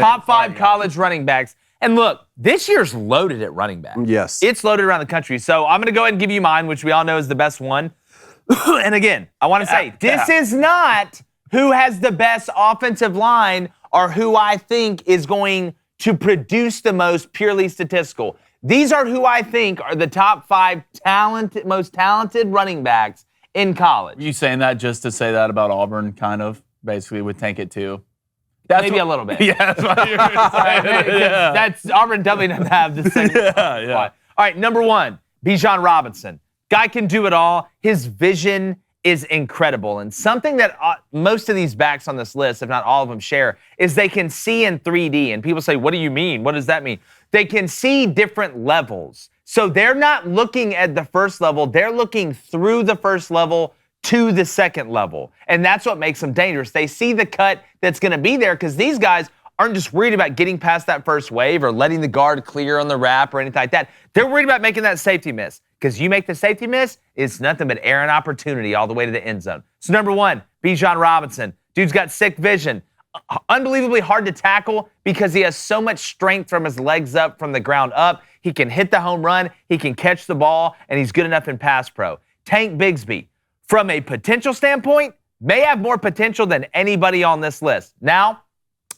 Top 5 college running backs. And look, this year's loaded at running back. Yes. It's loaded around the country. So I'm going to go ahead and give you mine, which we all know is the best one. And again, I want to say, this is not who has the best offensive line or who I think is going to produce the most purely statistical. These are who I think are the top 5 most talented running backs in college. Are you saying that just to say that about Auburn, kind of? Basically, would tank it too? Maybe a little bit. Yeah, that's what you're saying. That's Auburn definitely doesn't have the same. Yeah. All right, number 1, Bijan Robinson. Guy can do it all. His vision is incredible. And something that most of these backs on this list, if not all of them, share is they can see in 3D. And people say, what do you mean? What does that mean? They can see different levels. So they're not looking at the first level. They're looking through the first level to the second level. And that's what makes them dangerous. They see the cut that's going to be there because these guys aren't just worried about getting past that first wave or letting the guard clear on the wrap or anything like that. They're worried about making that safety miss because you make the safety miss, it's nothing but air and opportunity all the way to the end zone. So number 1, Bijan Robinson. Dude's got sick vision. Unbelievably hard to tackle because he has so much strength from his legs up, from the ground up. He can hit the home run, he can catch the ball, and he's good enough in pass pro. Tank Bigsby, from a potential standpoint, may have more potential than anybody on this list. Now,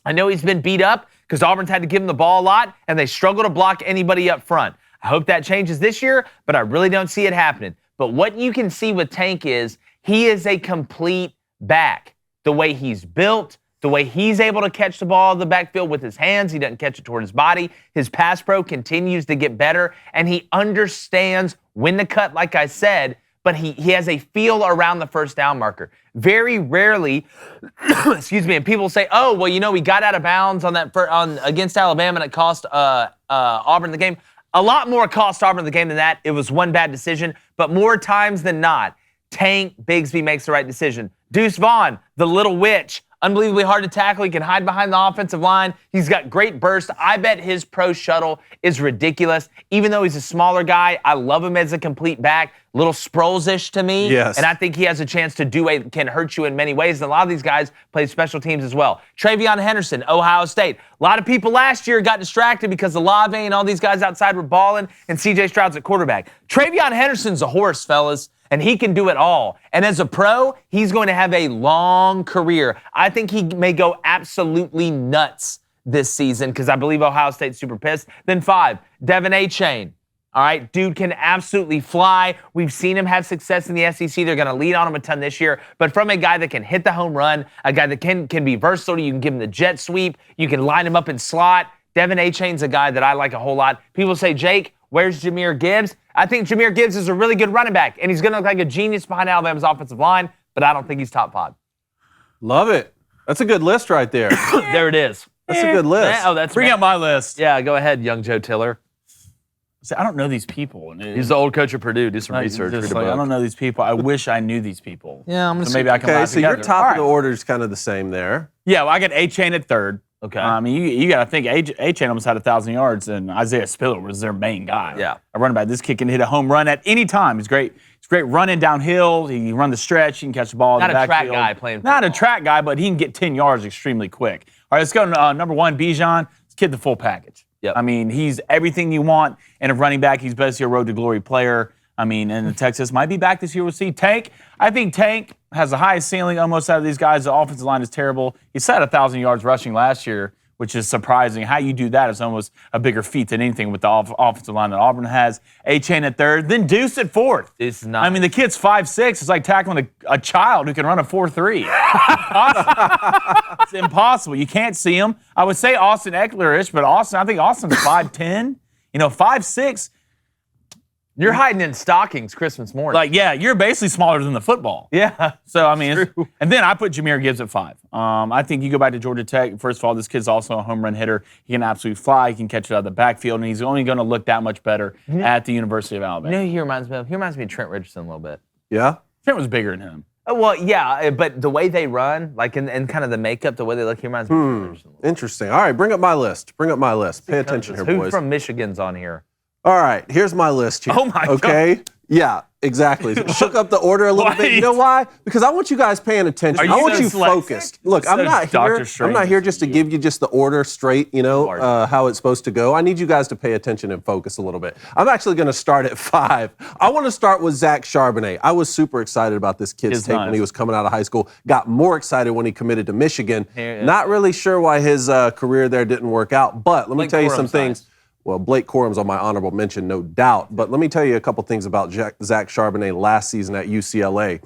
I know he's been beat up because Auburn's had to give him the ball a lot, and they struggle to block anybody up front. I hope that changes this year, but I really don't see it happening. But what you can see with Tank is he is a complete back. The way he's built, the way he's able to catch the ball in the backfield with his hands, he doesn't catch it toward his body. His pass pro continues to get better, and he understands when to cut, like I said, but he has a feel around the first down marker. Very rarely, excuse me, and people say, oh, well, you know, we got out of bounds on that against Alabama and it cost Auburn the game. A lot more cost Auburn the game than that. It was one bad decision, but more times than not, Tank Bigsby makes the right decision. Deuce Vaughn, the little witch, unbelievably hard to tackle. He can hide behind the offensive line. He's got great burst. I bet his pro shuttle is ridiculous. Even though he's a smaller guy, I love him as a complete back. A little Sproles-ish to me. Yes. And I think he has a chance to can hurt you in many ways. And a lot of these guys play special teams as well. Travion Henderson, Ohio State. A lot of people last year got distracted because Olave and all these guys outside were balling and C.J. Stroud's at quarterback. Travion Henderson's a horse, fellas. And he can do it all. And as a pro, he's going to have a long career. I think he may go absolutely nuts this season because I believe Ohio State's super pissed. Then 5, Devin Achane. All right, dude can absolutely fly. We've seen him have success in the SEC. They're going to lean on him a ton this year. But from a guy that can hit the home run, a guy that can be versatile, you can give him the jet sweep, you can line him up in slot. Devin Achane's a guy that I like a whole lot. People say, Jake, where's Jahmyr Gibbs? I think Jahmyr Gibbs is a really good running back, and he's going to look like a genius behind Alabama's offensive line, but I don't think he's top 5. Love it. That's a good list right there. There it is. That's a good list. Oh, that's Bring out my list. Yeah, go ahead, young Joe Tiller. See, I don't know these people. He's the old coach of Purdue. Do some research. Just Read a like, book. I don't know these people. I wish I knew these people. Yeah, I'm going to maybe I can Okay, laugh so together. your top All of the right. order is kind of the same there. Yeah, well, I got Achane at 3rd. Okay. I mean, you got to think Achane almost had 1,000 yards, and Isaiah Spiller was their main guy. Yeah. A running back. This kid can hit a home run at any time. He's great. He's great running downhill. He can run the stretch. He can catch the ball in the backfield. Not a track guy playing Not a football. track guy, but he can get 10 yards extremely quick. All right, let's go to number 1, Bijan. This kid, the full package. Yep. I mean, he's everything you want in a running back. He's basically a road to glory player. I mean, and Texas might be back this year. We'll see. Tank, I think Tank has the highest ceiling almost out of these guys. The offensive line is terrible. He set 1,000 yards rushing last year, which is surprising. How you do that is almost a bigger feat than anything with the offensive line that Auburn has. Achane at 3rd, then Deuce at 4th. This is not. I mean, the kid's 5'6". It's like tackling a child who can run a 4.3. It's impossible. You can't see him. I would say Austin Eckler-ish, but I think Austin's 5'10". 5'6". You're hiding in stockings Christmas morning. Like, yeah, you're basically smaller than the football. yeah. So, I mean, and then I put Jahmyr Gibbs at 5. I think you go back to Georgia Tech. First of all, this kid's also a home run hitter. He can absolutely fly. He can catch it out of the backfield, and he's only going to look that much better at the University of Alabama. You know who he reminds me of? He reminds me of Trent Richardson a little bit. Yeah? Trent was bigger than him. Well, yeah, but the way they run, like in kind of the makeup, the way they look, he reminds me of Trent Richardson. Interesting. All right, bring up my list. Pay attention here, Who boys. from Michigan's on here? All right, here's my list here. Oh, my God. Okay? Yeah, exactly. Shook up the order a little bit. You know why? Because I want you guys paying attention. Are I you want so you focused. Look, So I'm not Dr. here. Strange I'm not here is just to you. give you just the order straight, how it's supposed to go. I need you guys to pay attention and focus a little bit. I'm actually going to start at 5. I want to start with Zach Charbonnet. I was super excited about this kid's tape when he was coming out of high school. Got more excited when he committed to Michigan. Not really sure why his career there didn't work out, but let me tell you some things. Well, Blake Corum's on my honorable mention, no doubt. But let me tell you a couple things about Zach Charbonnet last season at UCLA.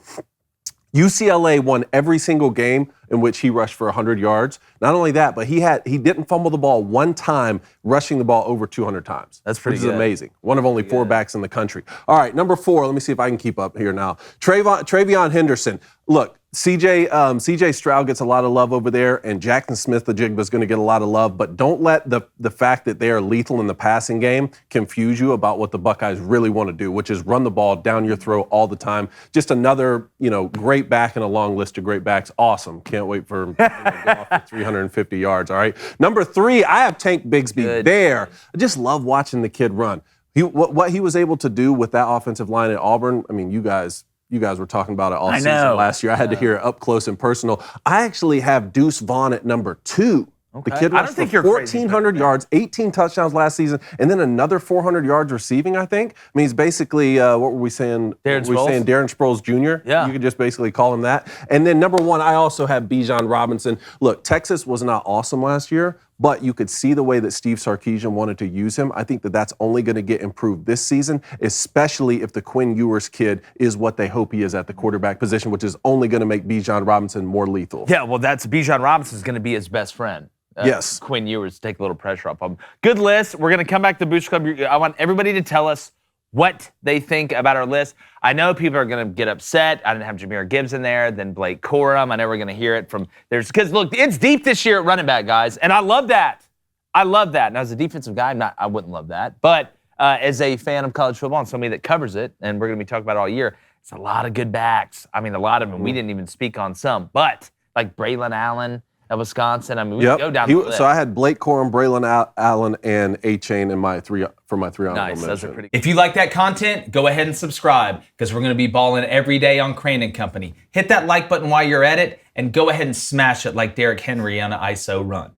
UCLA won every single game in which he rushed for 100 yards. Not only that, but he didn't fumble the ball one time, rushing the ball over 200 times. That's pretty Which good. is amazing. One of only 4 backs in the country. All right, number 4. Let me see if I can keep up here now. Travion Henderson. Look, CJ Stroud gets a lot of love over there, and Jackson Smith-Njigba is going to get a lot of love, but don't let the fact that they are lethal in the passing game confuse you about what the Buckeyes really want to do, which is run the ball down your throat all the time. Just another, great back in a long list of great backs. Awesome. Can't wait for him to go off for 350 yards, all right? Number 3, I have Tank Bigsby there. I just love watching the kid run. What he was able to do with that offensive line at Auburn, I mean, you guys were talking about it all season last year. I had to hear it up close and personal. I actually have Deuce Vaughn at number 2. Okay. The kid rushed for 1,400 yards, 18 touchdowns last season, and then another 400 yards receiving, I think. I mean, he's basically, what were we saying? Darren Sproles Jr.? Yeah. You could just basically call him that. And then number 1, I also have Bijan Robinson. Look, Texas was not awesome last year, but you could see the way that Steve Sarkisian wanted to use him. I think that that's only going to get improved this season, especially if the Quinn Ewers kid is what they hope he is at the quarterback position, which is only going to make Bijan Robinson more lethal. Yeah, well, Bijan Robinson is going to be his best friend. Yes. Quinn Ewers, take a little pressure off him. Good list. We're going to come back to Booster Club. I want everybody to tell us what they think about our list. I know people are going to get upset. I didn't have Jahmyr Gibbs in there, then Blake Corum. I know we're going to hear it from because look, it's deep this year at running back, guys, and I love that. I love that. Now, as a defensive guy, I wouldn't love that, but as a fan of college football and somebody that covers it, and we're going to be talking about it all year, it's a lot of good backs. I mean, a lot of them. We didn't even speak on some, but like Braylon Allen at Wisconsin. I mean, we go down the list. So I had Blake Corum, Braylon Allen, and A-Chain in my 3 honorable Nice. Those are mentions. pretty. If you like that content, go ahead and subscribe because we're going to be balling every day on Crane & Company. Hit that like button while you're at it and go ahead and smash it like Derrick Henry on an ISO run.